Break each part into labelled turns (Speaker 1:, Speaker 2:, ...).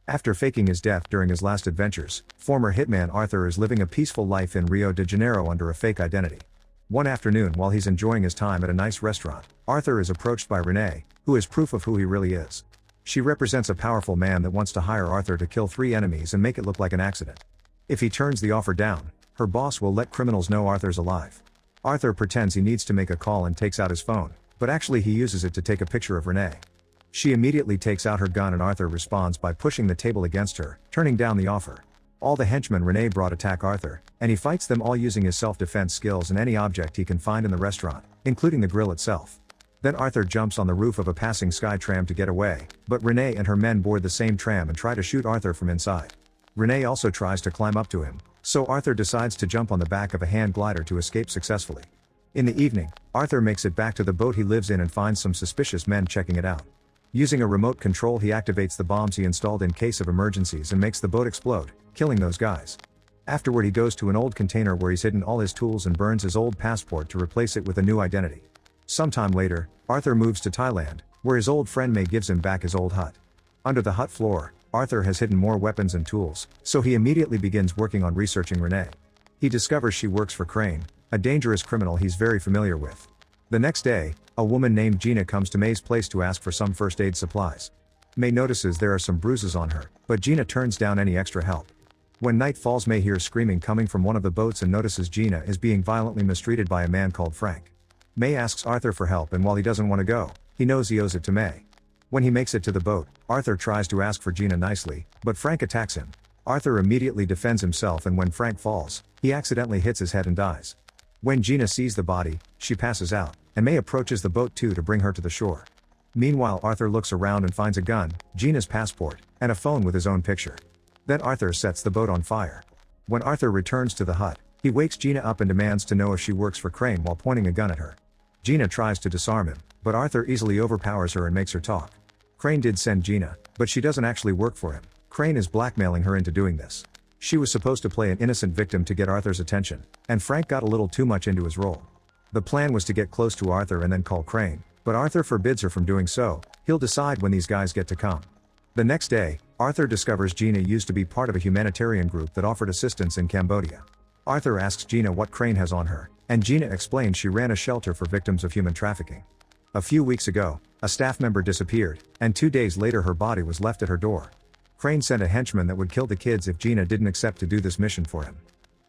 Speaker 1: After faking his death during his last adventures, former hitman Arthur is living a peaceful life in Rio de Janeiro under a fake identity. One afternoon while he's enjoying his time at a nice restaurant, Arthur is approached by Renee, who is proof of who he really is. She represents a powerful man that wants to hire Arthur to kill 3 enemies and make it look like an accident. If he turns the offer down, her boss will let criminals know Arthur's alive. Arthur pretends he needs to make a call and takes out his phone, but actually he uses it to take a picture of Renee. She immediately takes out her gun and Arthur responds by pushing the table against her, turning down the offer. All the henchmen Renee brought attack Arthur, and he fights them all using his self-defense skills and any object he can find in the restaurant, including the grill itself. Then Arthur jumps on the roof of a passing sky tram to get away, but Renee and her men board the same tram and try to shoot Arthur from inside. Renee also tries to climb up to him, so Arthur decides to jump on the back of a hand glider to escape successfully. In the evening, Arthur makes it back to the boat he lives in and finds some suspicious men checking it out. Using a remote control he activates the bombs he installed in case of emergencies and makes the boat explode, killing those guys. Afterward he goes to an old container where he's hidden all his tools and burns his old passport to replace it with a new identity. Sometime later, Arthur moves to Thailand, where his old friend May gives him back his old hut. Under the hut floor, Arthur has hidden more weapons and tools, so he immediately begins working on researching Renee. He discovers she works for Crane, a dangerous criminal he's very familiar with. The next day, a woman named Gina comes to May's place to ask for some first aid supplies. May notices there are some bruises on her, but Gina turns down any extra help. When night falls, May hears screaming coming from one of the boats and notices Gina is being violently mistreated by a man called Frank. May asks Arthur for help, and while he doesn't want to go, he knows he owes it to May. When he makes it to the boat, Arthur tries to ask for Gina nicely, but Frank attacks him. Arthur immediately defends himself, and when Frank falls, he accidentally hits his head and dies. When Gina sees the body, she passes out, and May approaches the boat too to bring her to the shore. Meanwhile Arthur looks around and finds a gun, Gina's passport, and a phone with his own picture. Then Arthur sets the boat on fire. When Arthur returns to the hut, he wakes Gina up and demands to know if she works for Crane while pointing a gun at her. Gina tries to disarm him, but Arthur easily overpowers her and makes her talk. Crane did send Gina, but she doesn't actually work for him. Crane is blackmailing her into doing this. She was supposed to play an innocent victim to get Arthur's attention, and Frank got a little too much into his role. The plan was to get close to Arthur and then call Crane, but Arthur forbids her from doing so. He'll decide when these guys get to come. The next day, Arthur discovers Gina used to be part of a humanitarian group that offered assistance in Cambodia. Arthur asks Gina what Crane has on her, and Gina explains she ran a shelter for victims of human trafficking. A few weeks ago, a staff member disappeared, and 2 days later her body was left at her door. Crane sent a henchman that would kill the kids if Gina didn't accept to do this mission for him.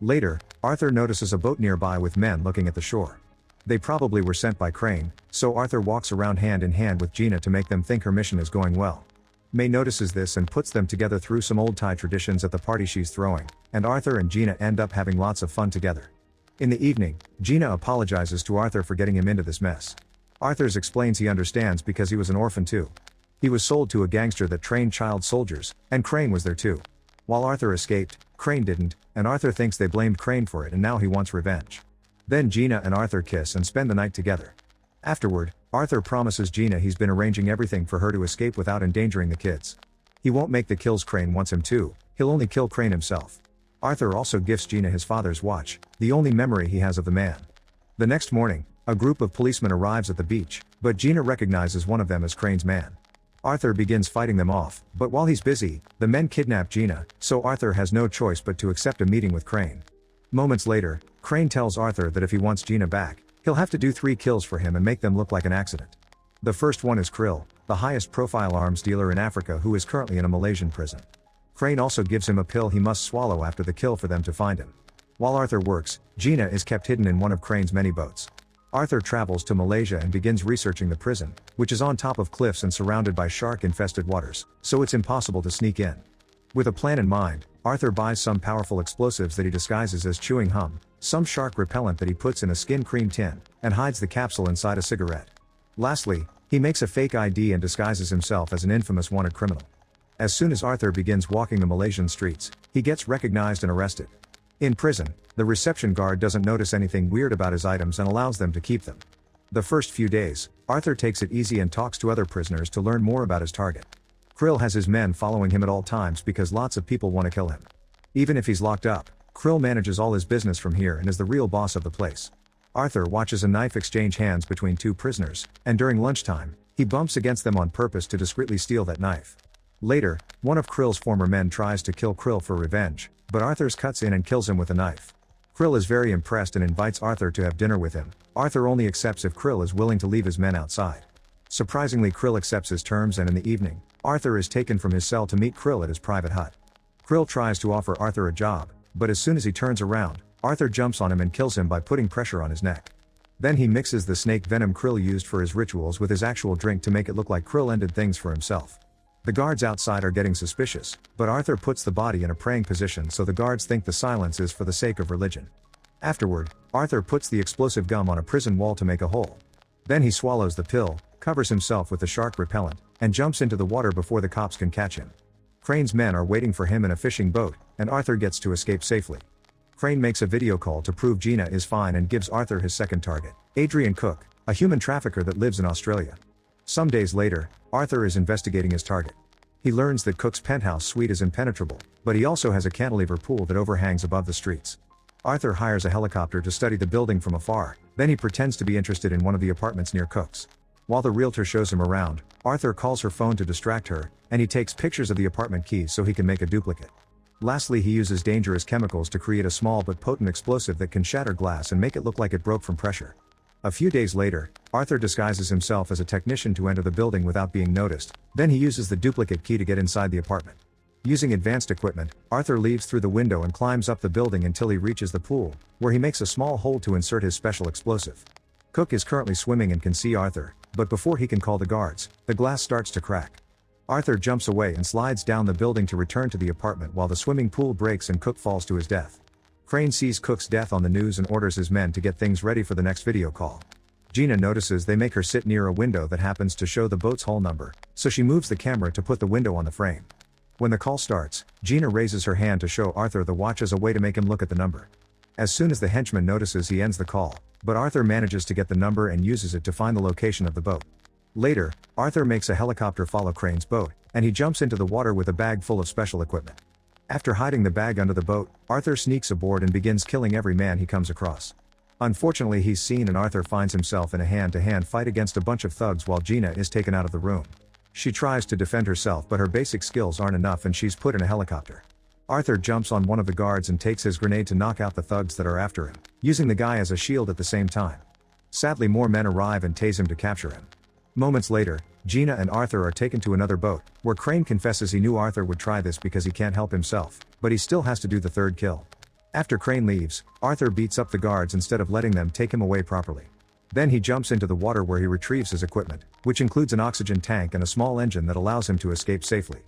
Speaker 1: Later, Arthur notices a boat nearby with men looking at the shore. They probably were sent by Crane, so Arthur walks around hand in hand with Gina to make them think her mission is going well. May notices this and puts them together through some old Thai traditions at the party she's throwing, and Arthur and Gina end up having lots of fun together. In the evening, Gina apologizes to Arthur for getting him into this mess. Arthur explains he understands because he was an orphan too. He was sold to a gangster that trained child soldiers, and Crane was there too. While Arthur escaped, Crane didn't, and Arthur thinks they blamed Crane for it and now he wants revenge. Then Gina and Arthur kiss and spend the night together. Afterward, Arthur promises Gina he's been arranging everything for her to escape without endangering the kids. He won't make the kills Crane wants him to, he'll only kill Crane himself. Arthur also gifts Gina his father's watch, the only memory he has of the man. The next morning, a group of policemen arrives at the beach, but Gina recognizes one of them as Crane's man. Arthur begins fighting them off, but while he's busy, the men kidnap Gina, so Arthur has no choice but to accept a meeting with Crane. Moments later, Crane tells Arthur that if he wants Gina back, he'll have to do 3 kills for him and make them look like an accident. The first one is Krill, the highest profile arms dealer in Africa who is currently in a Malaysian prison. Crane also gives him a pill he must swallow after the kill for them to find him. While Arthur works, Gina is kept hidden in one of Crane's many boats. Arthur travels to Malaysia and begins researching the prison, which is on top of cliffs and surrounded by shark-infested waters, so it's impossible to sneak in. With a plan in mind, Arthur buys some powerful explosives that he disguises as chewing gum, some shark repellent that he puts in a skin cream tin, and hides the capsule inside a cigarette. Lastly, he makes a fake ID and disguises himself as an infamous wanted criminal. As soon as Arthur begins walking the Malaysian streets, he gets recognized and arrested. In prison, the reception guard doesn't notice anything weird about his items and allows them to keep them. The first few days, Arthur takes it easy and talks to other prisoners to learn more about his target. Krill has his men following him at all times because lots of people want to kill him. Even if he's locked up, Krill manages all his business from here and is the real boss of the place. Arthur watches a knife exchange hands between 2 prisoners, and during lunchtime, he bumps against them on purpose to discreetly steal that knife. Later, one of Krill's former men tries to kill Krill for revenge, but Arthur cuts in and kills him with a knife. Krill is very impressed and invites Arthur to have dinner with him. Arthur only accepts if Krill is willing to leave his men outside. Surprisingly, Krill accepts his terms, and in the evening, Arthur is taken from his cell to meet Krill at his private hut. Krill tries to offer Arthur a job, but as soon as he turns around, Arthur jumps on him and kills him by putting pressure on his neck. Then he mixes the snake venom Krill used for his rituals with his actual drink to make it look like Krill ended things for himself. The guards outside are getting suspicious, but Arthur puts the body in a praying position so the guards think the silence is for the sake of religion. Afterward, Arthur puts the explosive gum on a prison wall to make a hole. Then he swallows the pill, covers himself with the shark repellent, and jumps into the water before the cops can catch him. Crane's men are waiting for him in a fishing boat, and Arthur gets to escape safely. Crane makes a video call to prove Gina is fine and gives Arthur his second target, Adrian Cook, a human trafficker that lives in Australia. Some days later, Arthur is investigating his target. He learns that Cook's penthouse suite is impenetrable, but he also has a cantilever pool that overhangs above the streets. Arthur hires a helicopter to study the building from afar, then he pretends to be interested in one of the apartments near Cook's. While the realtor shows him around, Arthur calls her phone to distract her, and he takes pictures of the apartment keys so he can make a duplicate. Lastly, he uses dangerous chemicals to create a small but potent explosive that can shatter glass and make it look like it broke from pressure. A few days later, Arthur disguises himself as a technician to enter the building without being noticed, then he uses the duplicate key to get inside the apartment. Using advanced equipment, Arthur leaves through the window and climbs up the building until he reaches the pool, where he makes a small hole to insert his special explosive. Cook is currently swimming and can see Arthur, but before he can call the guards, the glass starts to crack. Arthur jumps away and slides down the building to return to the apartment while the swimming pool breaks and Cook falls to his death. Crane sees Cook's death on the news and orders his men to get things ready for the next video call. Gina notices they make her sit near a window that happens to show the boat's hull number, so she moves the camera to put the window on the frame. When the call starts, Gina raises her hand to show Arthur the watch as a way to make him look at the number. As soon as the henchman notices, he ends the call, but Arthur manages to get the number and uses it to find the location of the boat. Later, Arthur makes a helicopter follow Crane's boat, and he jumps into the water with a bag full of special equipment. After hiding the bag under the boat, Arthur sneaks aboard and begins killing every man he comes across. Unfortunately, he's seen and Arthur finds himself in a hand-to-hand fight against a bunch of thugs while Gina is taken out of the room. She tries to defend herself, but her basic skills aren't enough and she's put in a helicopter. Arthur jumps on one of the guards and takes his grenade to knock out the thugs that are after him, using the guy as a shield at the same time. Sadly, more men arrive and tase him to capture him. Moments later, Gina and Arthur are taken to another boat, where Crane confesses he knew Arthur would try this because he can't help himself, but he still has to do the third kill. After Crane leaves, Arthur beats up the guards instead of letting them take him away properly. Then he jumps into the water where he retrieves his equipment, which includes an oxygen tank and a small engine that allows him to escape safely.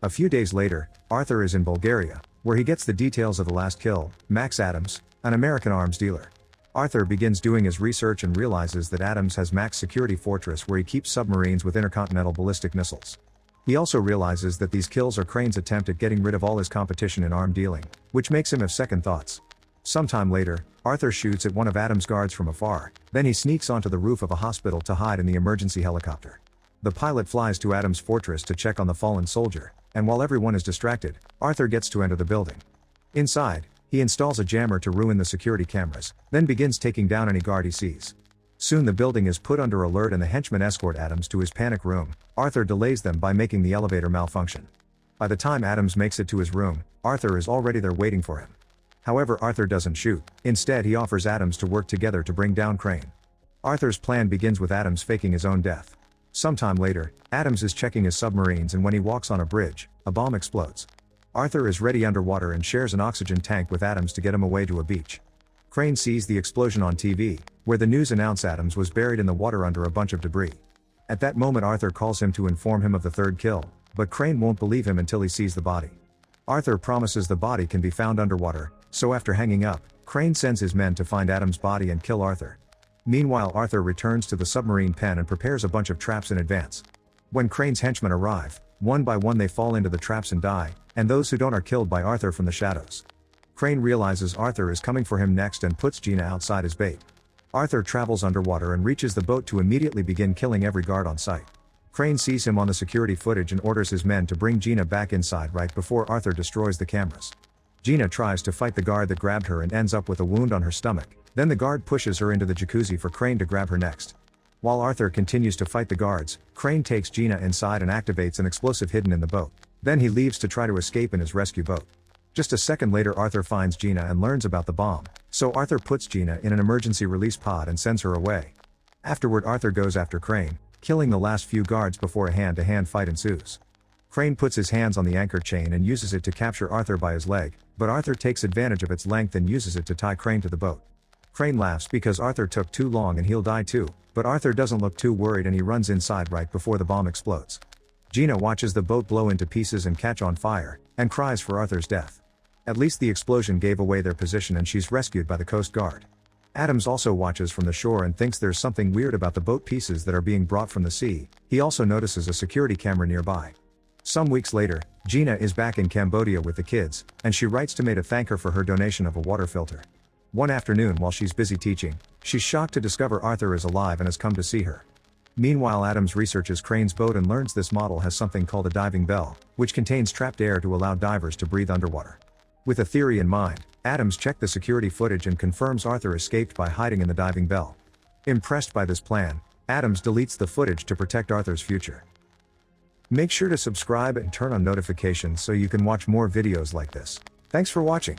Speaker 1: A few days later, Arthur is in Bulgaria, where he gets the details of the last kill, Max Adams, an American arms dealer. Arthur begins doing his research and realizes that Adams has Max Security Fortress where he keeps submarines with intercontinental ballistic missiles. He also realizes that these kills are Crane's attempt at getting rid of all his competition in arm dealing, which makes him have second thoughts. Sometime later, Arthur shoots at one of Adams' guards from afar, then he sneaks onto the roof of a hospital to hide in the emergency helicopter. The pilot flies to Adams' fortress to check on the fallen soldier, and while everyone is distracted, Arthur gets to enter the building. Inside, he installs a jammer to ruin the security cameras, then begins taking down any guard he sees. Soon the building is put under alert and the henchmen escort Adams to his panic room. Arthur delays them by making the elevator malfunction. By the time Adams makes it to his room, Arthur is already there waiting for him. However, Arthur doesn't shoot. Instead, he offers Adams to work together to bring down Crane. Arthur's plan begins with Adams faking his own death. Sometime later, Adams is checking his submarines and when he walks on a bridge, a bomb explodes. Arthur is ready underwater and shares an oxygen tank with Adams to get him away to a beach. Crane sees the explosion on TV, where the news announce Adams was buried in the water under a bunch of debris. At that moment, Arthur calls him to inform him of the third kill, but Crane won't believe him until he sees the body. Arthur promises the body can be found underwater, so after hanging up, Crane sends his men to find Adams' body and kill Arthur. Meanwhile, Arthur returns to the submarine pen and prepares a bunch of traps in advance. When Crane's henchmen arrive, one by one they fall into the traps and die, and those who don't are killed by Arthur from the shadows. Crane realizes Arthur is coming for him next and puts Gina outside as bait. Arthur travels underwater and reaches the boat to immediately begin killing every guard on site. Crane sees him on the security footage and orders his men to bring Gina back inside right before Arthur destroys the cameras. Gina tries to fight the guard that grabbed her and ends up with a wound on her stomach, then the guard pushes her into the jacuzzi for Crane to grab her next. While Arthur continues to fight the guards, Crane takes Gina inside and activates an explosive hidden in the boat. Then he leaves to try to escape in his rescue boat. Just a second later Arthur finds Gina and learns about the bomb, so Arthur puts Gina in an emergency release pod and sends her away. Afterward Arthur goes after Crane, killing the last few guards before a hand-to-hand fight ensues. Crane puts his hands on the anchor chain and uses it to capture Arthur by his leg, but Arthur takes advantage of its length and uses it to tie Crane to the boat. Crane laughs because Arthur took too long and he'll die too, but Arthur doesn't look too worried and he runs inside right before the bomb explodes. Gina watches the boat blow into pieces and catch on fire, and cries for Arthur's death. At least the explosion gave away their position and she's rescued by the Coast Guard. Adams also watches from the shore and thinks there's something weird about the boat pieces that are being brought from the sea. He also notices a security camera nearby. Some weeks later, Gina is back in Cambodia with the kids, and she writes to May to thank her for her donation of a water filter. One afternoon while she's busy teaching, she's shocked to discover Arthur is alive and has come to see her. Meanwhile Adams researches Crane's boat and learns this model has something called a diving bell, which contains trapped air to allow divers to breathe underwater. With a theory in mind, Adams checks the security footage and confirms Arthur escaped by hiding in the diving bell. Impressed by this plan, Adams deletes the footage to protect Arthur's future. Make sure to subscribe and turn on notifications so you can watch more videos like this. Thanks for watching.